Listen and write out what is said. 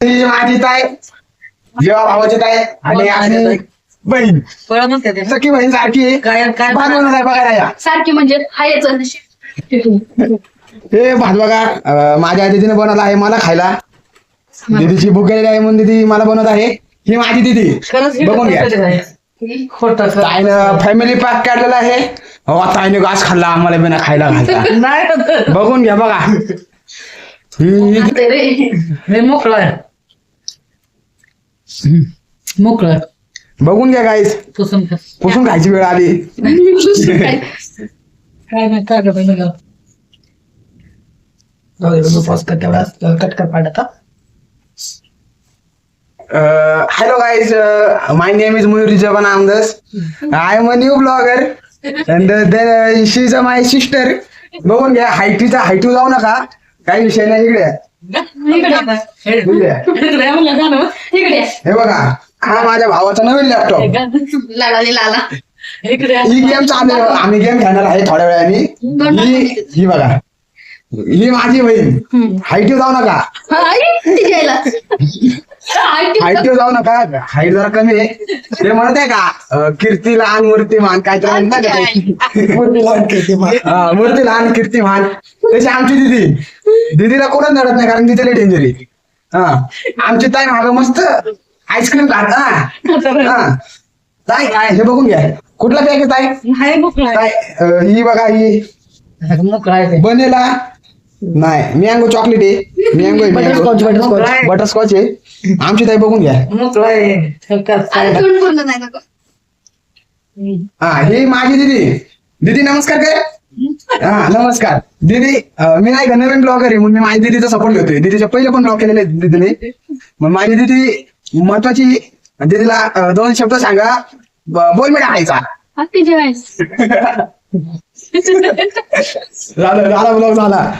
ही माझी ताई, जेव्हा भावाची ताई आणि बहीण सखी बहीण सारखी आहे. भात बनवत आहे बघा या. सारखी म्हणजे हायच नशीब. हे भात बघा माझ्या दीदीने बनवला आहे मला खायला. दीदीची भूक गेलेली आहे म्हणून दीदी मला बनवत आहे. ही माझी दीदी बघून घ्या. ताईनं फॅमिली पॅक काढलेला आहे. हो ताईने घास खाल्ला आम्हाला बिना खायला घालता. बघून घ्या बघा. हे मोकळं मोकळं बघून घ्या गाईस. पुसून खायची वेळ आली. काय नाही काय कटकर पाडता. Hello guys, my name is Mayur Jaban Amdas. I am a new blogger and then she is my sister. बघून घ्या हाईटीचा हाईटू जाऊ नका काही विषय नाही. इकडे हे बघा हा माझ्या भावाचा नवीन लॅपटॉप. लाला ही गेम चालू आहे. आम्ही गेम खेळणार आहे थोड्या वेळाने. ही बघा ही माझी बहीण. हाईटू जाऊ नका. हाईट जाऊ नका. हाईट जरा कमी आहे. ते म्हणत आहे का कीर्ती लहान मूर्तिमान काय तर मूर्ती लहान कीर्तिमान. तशी आमची दीदीला कोणच नडत नाही कारण तिथे डेंजर आहे. आमची ताई मागं मस्त आईस्क्रीम खात. ताई हे बघून घ्या कुठला पॅक आहे ताई. ही बघा ही बनेला नाही मँगो चॉकलेट आहे. मँगो बटरस्कॉच आहे. आमची ताई बघून घ्या. हा ही माझी दीदी नमस्कार कर. हा नमस्कार दीदी. मी नाही का नवीन ब्लॉगर आहे म्हणून मी माझ्या दीदीचा सपोर्ट घेतोय. दीदीच्या पहिले पण ब्लॉग केलेले दीदीने. मग माझी दीदी महत्वाची दीदीला 2 शब्द सांगा. बोल मी खायचा. जेवायचं झाला ब्लॉग झाला.